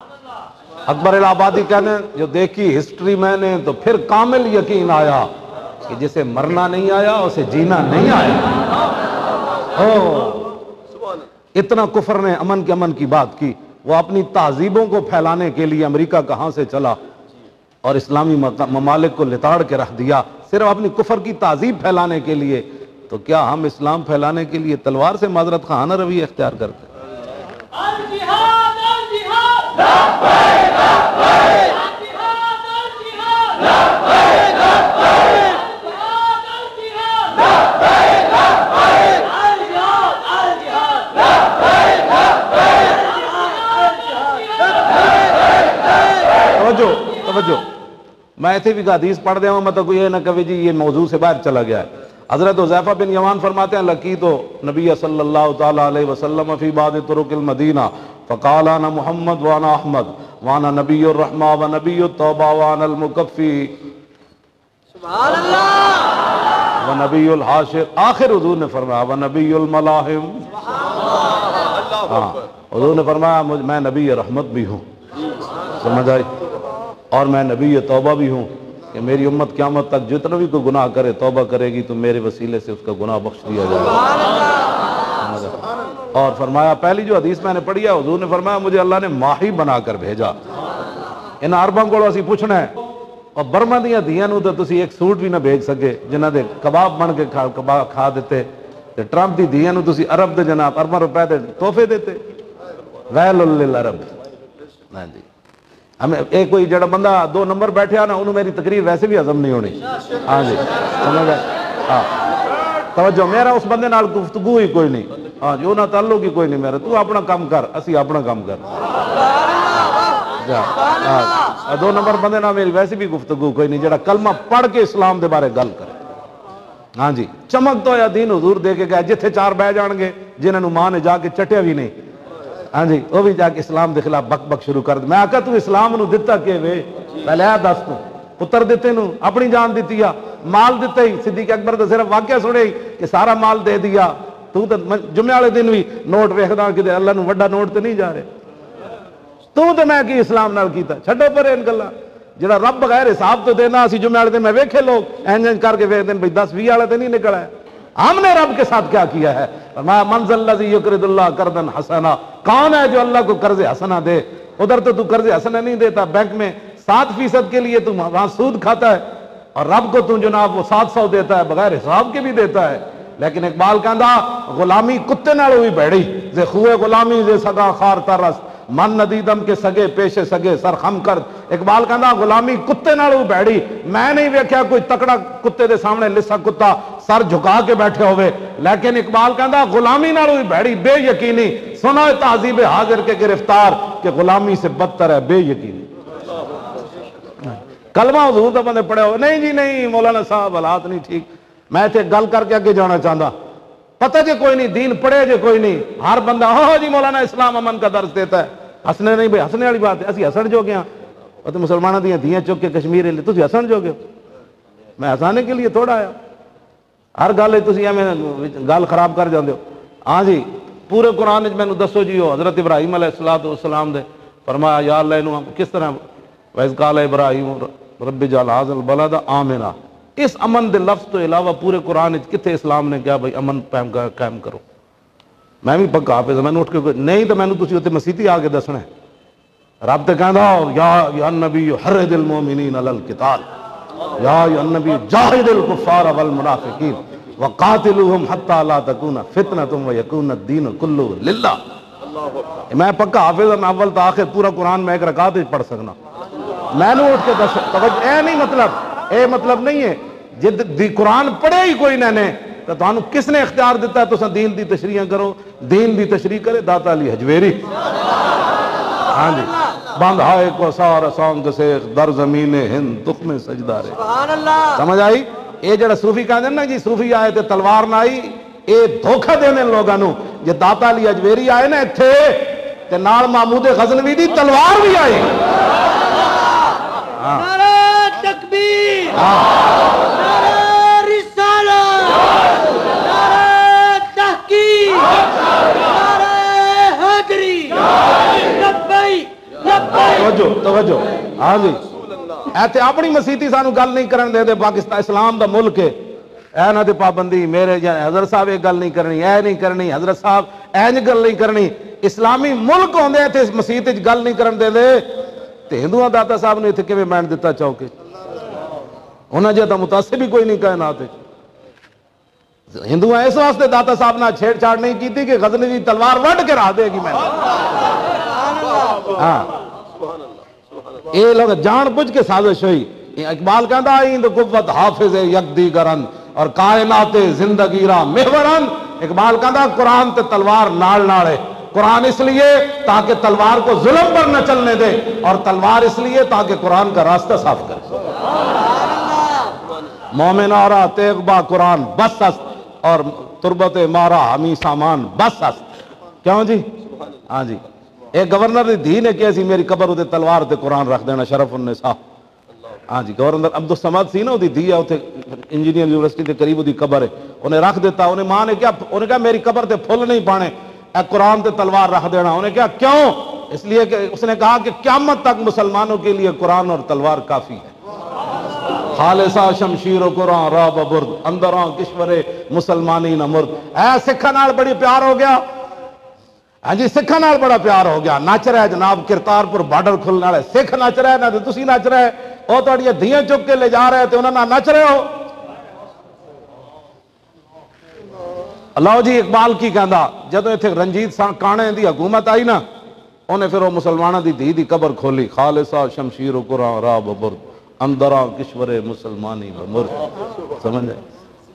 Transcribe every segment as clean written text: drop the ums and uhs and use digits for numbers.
اکبر الہآبادی کہنے جو دیکھی ہسٹری میں نے تو پھر کامل یقین آیا کہ جسے مرنا نہیں آیا اسے جینا نہیں آیا۔ اتنا کفر نے امن کی بات کی، وہ اپنی تہذیبوں کو پھیلانے کے لیے امریکہ کہاں سے چلا اور اسلامی ممالک کو لتاڑ کے رکھ دیا صرف اپنی کفر کی تہذیب پھیلانے کے لیے۔ تو کیا ہم اسلام پھیلانے کے لیے تلوار سے معذرت خواہانہ رویہ اختیار کرتے ہیں؟ توجہ، میں ایسے بھی حدیث پڑھ دیا ہوں، مطلب کوئی یہ نہ کہے جی یہ موضوع سے باہر چلا گیا ہے۔ حضرت حذیفہ بن یمان فرماتے ہیں لقیت نبی صلی اللہ تعالی علیہ وسلم فی بعض طرق المدینہ فقال انا محمد وانا احمد وانا نبی الرحمہ ونبی التوبہ وانا المکفی سبحان اللہ ونبی الحاشر، آخر حضور نے فرمایا ونبی الملاحم، حضور نے فرمایا میں نبی رحمت بھی ہوں، سمجھ آئی، اور میں نبی توبہ بھی ہوں کہ میری امت قیامت تک جتنا بھی کوئی گناہ کرے توبہ کرے گی تو میرے وسیلے سے اس کا گناہ بخش دیا جائے گا۔ اور فرمایا پہلی جو حدیث میں نے پڑھی ہے حضور نے فرمایا مجھے اللہ نے ماہی بنا کر بھیجا۔ ان عرباں کو اسی پوچھنا ہے اور برما دیاں دھیاں نوں تے تسی ایک سوٹ بھی نہ بھیج سکے جنہاں دے کباب بن کے کھا دیتے تے ٹرمپ دی دھیاں نوں تسی عرب دے جناب ارباں روپے دے تحفے دیتے، ویل للعرب۔ ہاں جی، ہمیں ایک کوئی جڑا بندہ 2 نمبر بیٹھے نا انہوں میری تقریر ویسے بھی ہضم نہیں ہونی۔ ہاں جی سمجھ آئے، ہاں توجہ، میرا اس بندے نال گفتگو ہی کوئی نہیں، ہاں جو نہ تعلق ہی کوئی نہیں میرا، تو اپنا کام کر اسی اپنا کام کر۔ 2 نمبر بندے نال میری ویسے بھی گفتگو کوئی نہیں جڑا کلمہ پڑھ کے اسلام دے بارے گل کرے۔ ہاں جی، چمک تو یا دین حضور دے کے گئے جتھے 4 بہ جان گے جنہاں نوں ماں نے جا کے چٹیا بھی نہیں، ہاں جی وہ بھی جا کے اسلام دے خلاف بک بک شروع کر دے۔ میں آکھا تو اسلام نو دتا کہ وے پہلے دس تو پتر دیتے نو اپنی جان دیتی ہے، مال دیتے ہی صدیق اکبر تو صرف واقعہ سنے ہی کہ سارا مال دے دیا، تو جمعے والے دن بھی نوٹ ویکھدا کہ اللہ نو وڈا نوٹ تے نہیں جا رہے، تو میں کی اسلام نال کیتا، چھڈو پرے ان گلاں، جڑا رب بغیر حساب تو دینا اسی جمعے والے دن میں ویکھے لوگ اینج کر کے ویکھدے بھئی 10-20 والے تے نہیں نکل آئے، ہم نے رب کے ساتھ کیا کیا ہے؟ فرمایا منزل الذی یقرض اللہ قرضا حسنا، کون ہے جو اللہ کو قرض حسنا دے؟ ادھر تو قرض حسنا نہیں دیتا، بینک میں 7% کے لیے تو وہاں سود کھاتا ہے، اور رب کو تو جناب وہ 700 دیتا ہے، بغیر حساب کے بھی دیتا ہے۔ لیکن اقبال کہندا غلامی کتے نال ہوئی بھڑی، زے خوے غلامی زے سگا خار ترس، من ندیدم کے سگے پیشے سگے سر خم کر۔ اقبال کہندا غلامی کتے نال ہوئی بھڑی، میں نہیں ویکھیا کوئی تکڑا کتے دے سامنے لسا کتا سر جھکا کے بیٹھے ہوئے، لیکن اقبال کہندا غلامی نال ہوئی بھڑی بے یقینی، سنا تہذیب حاضر کے گرفتار کہ غلامی سے بدتر ہے بے یقینی۔ کلمہ حضور دا بندے پڑھے ہوئے، نہیں جی نہیں مولانا صاحب حالات نہیں ٹھیک، میں تے گل کر کے اگے جانا چاہتا، پتہ جے کوئی نہیں، دین پڑھے جے کوئی نہیں، ہر بندہ ہاں جی مولانا اسلام امن کا درس دیتا ہے، ہسنے نہیں بھائی، ہسنے والی بات ہے، اسی ہسن جو گیا اور تو مسلمانوں دیاں دھیاں چک کے کشمیر لے تسی ہسن جو گے، میں ہسانے کے لیے تھوڑا آیا، ہر گل تسی ایویں گل خراب کر جاندے ہو۔ ہاں جی پورے قرآن وچ مینوں دسو جی وہ حضرت ابراہیم علیہ السلام دے فرمایا یا اللہ انہوں کس طرح وَإِذْ قَالَ إِبْرَاهِيمُ رَبِّ اجْعَلْ هَٰذَا الْبَلَدَ آمِنًا، اس امن دے لفظ تو علاوہ پورے قرآن کتنے اسلام نے کیا بھائی امن قائم کرو؟ میں بھی پکا حافظ، میں نے اٹھ کے نہیں تو میں نے تسی اتنے مسیتی آ کے دسنا ہے، رب تے کہندا یا النبی حرض المؤمنین علی القتال یا النبی جاہد الکفار والمنافقین وقاتلوہم حتی لا تکون فتنۃ ویکون الدین کلہ للہ۔ میں پکا حافظ، میں اول تا آخر پورا قرآن میں ایک رکعت پڑھ سکنا، میں نے اٹھ کے دس توجہ، اے نہیں مطلب، اے مطلب نہیں ہے جد قرآن پڑھے ہی کوئی نہ نے تو تانوں کس نے اختیار دیتا ہے تو دین دی تشریح کرو، دین دی تشریح کرے داتا علی حجویری۔ ہاں جی بند ہائے کو سار سانگ سے در زمین ہند تخم سجدہ رے، سمجھ آئی؟ اے جڑا صوفی کہندے نا جی صوفی آئے تے تلوار نہ آئی، اے دھوکہ دینے لوگاں نو، جے داتا علی حجویری آئے نا ایتھے تے نال محمود غزنوی دی تلوار بھی آئی۔ نعرہ تکبیر، نعرہ رسالت، نعرہ تحقیق، نعرہ حیدری، لبیک لبیک توجہ توجہ ہاں جی ایتھے اپنی مسیتی سانو گل نہیں کرن دے پاکستان اسلام دا ملک ہے اے نہ تے پابندی میرے حضرت صاحب یہ گل نہیں کرنی اے نہیں کرنی حضرت صاحب اینج گل نہیں کرنی اسلامی ملک ہوندے ایتھے مسیت وچ گل نہیں کرن دے تے ہندوؤں داتا صاحب نے ایتھے کیویں بینڈ دتا چوکے انہاں جے تاں متعصب ہی کوئی نہیں کائنات ہندوؤں اس واسطے داتا صاحب نہ چھیڑ چھاڑ نہیں کیتی کہ غزنوی دی تلوار وڈ کے راہ دے گی میں ہاں یہ لوگ جان بوجھ کے سازش ہوئی اقبال کہندا ایند قوت حافظ یک دیگرن اور کائنات زندگی را محورن اقبال کہندا قرآن تے تلوار نال نال ہے قرآن اس لیے تاکہ تلوار کو ظلم پر نہ چلنے دے اور تلوار اس لیے تاکہ قرآن کا راستہ صاف کرے مومن آرا تیغ با قرآن بس است اور تربت مارا ہمی سامان بس است کیوں جی ہاں جی ایک گورنر دی دھی نے کیا سی میری قبر ہوتے تلوار تے قرآن رکھ دینا شرف النساء ہاں جی گورنر عبدالصمد سی نا دی دھی ہے اتنے انجینئر یونیورسٹی کے قریب دی قبر ہے انہیں رکھ دیتا انہیں ماں نے کیا انہیں کہا میری قبر تے پھول نہیں پانے اے قرآن تے تلوار رکھ دینا انہیں کیا کیوں اس لیے کہ اس نے کہا کہ قیامت تک مسلمانوں کے لیے قرآن اور تلوار کافی ہے خالصہ شمشیر و قرآن راب برد اندران کشور مسلمانی نہ مرد اے سکھا نال بڑی پیار ہو گیا ہاں جی سکھا نال بڑا پیار ہو گیا نچ رہا ہے جناب کرتارپور بارڈر کھلنے والے سکھ نچ رہا ہے نہ تسی نچ رہے وہ تھوڑی دھیاں چک کے لے جا رہے تھے انہوں نے نچ رہے ہو اللہ جی اقبال کی کہندا جدوں ایتھے رنجیت کانے دی حکومت آئی نا انہیں پھر وہ مسلمانوں دی دھی دی قبر کھولی خالصہ شمشیر و قرآن راب برد اندرا کشور مسلمانی مرد سمجھ جائے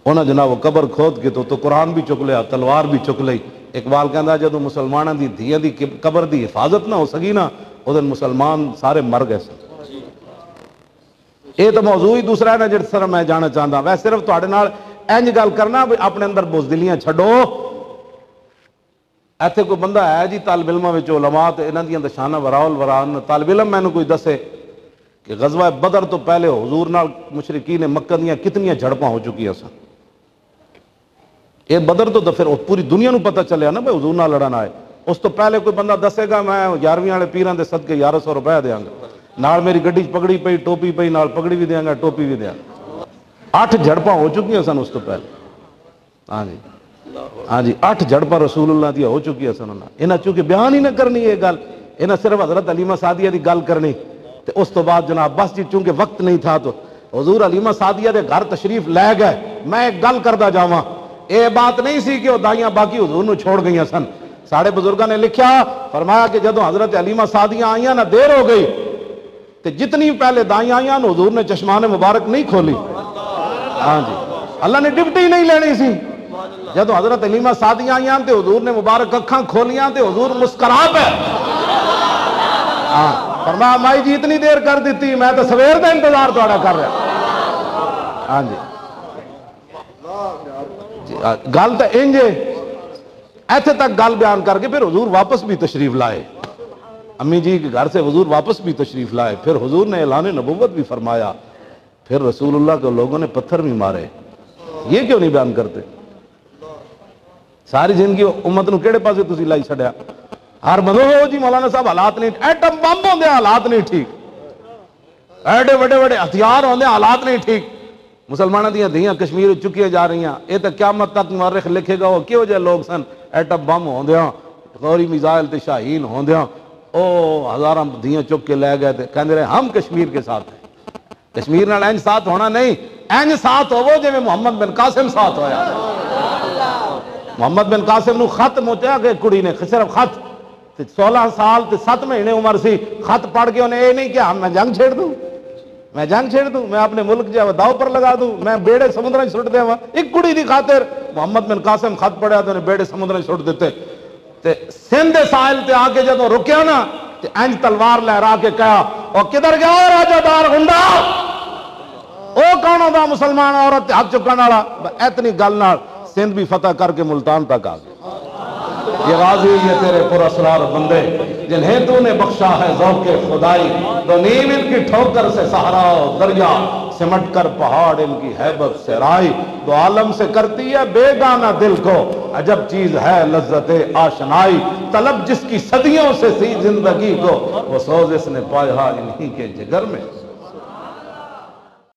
انہاں جناب وہ قبر کھود کے تو قرآن بھی چک لیا تلوار بھی چک لئی اقبال کہندا جدوں مسلمانوں دی دھیاں دی قبر دی حفاظت نہ ہو سکی نا او دن مسلمان سارے مر گئے سن یہ تو موضوع ہی دوسرا ہے نا جس طرح میں جانا چاہتا میں صرف تواڈے نال انج گل کرنا بھی اپنے اندر بزدلیاں چھڈو ایتھے کوئی بندہ ہے جی طالب علماں وچ علماء تے انہاں دیاں شاناں وراول وران طالب علم مینوں کوئی دسے کہ غزوہ بدر تو پہلے حضور نال مشرکین مکہ دیاں کتنی جھڑپاں ہو چکی ہیں سن یہ بدر تو پھر پوری دنیا نو پتہ چلیا نا بھائی حضور نال لڑن آئے اس تو پہلے کوئی بندہ دسے گا میں 11ویں والے پیراں دے صدقے 1100 روپے دیاں گا نال میری گڈی پگڑی پئی ٹوپی پئی نال پگڑی بھی دیاں گا ٹوپی بھی دیاں گا 8 جھڑپاں ہو چکی ہیں سن اس تو پہلے ہاں جی 8 جھڑپاں رسول اللہ دی ہو چکی ہیں سن انہاں چونکہ بیان ہی نہ کرنی یہ گل انہاں صرف حضرت علیمہ سعدیہ دی گل کرنی تے اس تو بعد جناب بس جی چونکہ وقت نہیں تھا تو حضور علیمہ سعدیہ دے گھر تشریف لے گئے میں ایک گل کردا جاواں اے بات نہیں سی کہ وہ دائیاں باقی حضور نو چھوڑ گئی سن ساڑھے بزرگاں نے لکھیا فرمایا کہ جدوں حضرت علیمہ سعدیہ آئیاں نہ دیر ہو گئی تے جتنی پہلے دائیاں آئیاں نو حضور نے چشمان مبارک نہیں کھولی ہاں جی اللہ نے ڈپٹی نہیں لینی سی جدوں حضرت علیمہ سعدیہ آئیاں تے حضور نے مبارک اکھاں کھولیاں تے حضور مسکرا پے ہاں فرمایا مائی جی اتنی دیر کر دیتی میں تو سویر دا انتظار تھوڑا کر رہا ہاں جی گل تو انج ایتھے تک گل بیان کر کے پھر حضور واپس بھی تشریف لائے امی جی کے گھر سے حضور واپس بھی تشریف لائے پھر حضور نے اعلان نبوت بھی فرمایا پھر رسول اللہ کو لوگوں نے پتھر بھی مارے یہ کیوں نہیں بیان کرتے ساری زندگی امت نو کیڑے پاسے تسی لائی چھڈیا ہر بندو ہو جی مولانا صاحب حالات نہیں ایٹم بم ہوندے حالات نہیں ٹھیک ایڈے بڑے بڑے ہتھیار ہوندے حالات نہیں ٹھیک مسلمانوں دیاں دھیاں کشمیر چکیاں جا رہی ہیں یہ تو قیامت تک مورخ لکھے گا وہ کیوں جے لوگ سن ایٹم بم ہوندیاں غوری میزائل تے شاہین ہوندیاں او ہزاراں دھیاں چک کے لے گئے تھے کہندے رہے ہم کشمیر کے ساتھ ہیں کشمیر نال اینج ساتھ ہونا نہیں اینج ساتھ ہوو جے میں محمد بن قاسم ساتھ ہویا محمد بن قاسم نو خط موٹیا کہ کڑی نے صرف خط 16 سال تے 7 مہینے عمر سی خط پڑھ کے انہیں یہ نہیں کہ میں جنگ چھیڑ دوں میں اپنے ملک جو داؤ پر لگا دوں میں بیڑے سمندر سٹ دے ایک کڑی دی خاطر محمد بن قاسم خط پڑھیا تو انہیں بیڑے سمندر سٹ دیتے تے سندھ ساحل تے آ کے جدوں رکیا نا تے انج تلوار لہرا کے کہا او کدھر گیا راجہ دار گنڈا او کون ہوندا مسلمان عورت ہاتھ چکن والا اتنی گل نال سندھ بھی فتح کر کے ملتان تک آ گیا یہ غازی یہ تیرے پراسرار بندے جنہیں تو نے بخشا ہے ذوق خدائی، تو نیم ان کی ٹھوکر سے صحرا و دریا، سمٹ کر پہاڑ ان کی ہیبت سے رائی، دو عالم سے کرتی ہے بیگانہ دل کو، عجب چیز ہے لذت آشنائی، طلب جس کی صدیوں سے سی زندگی کو، وہ سوز اس نے پایا انہی کے جگر میں۔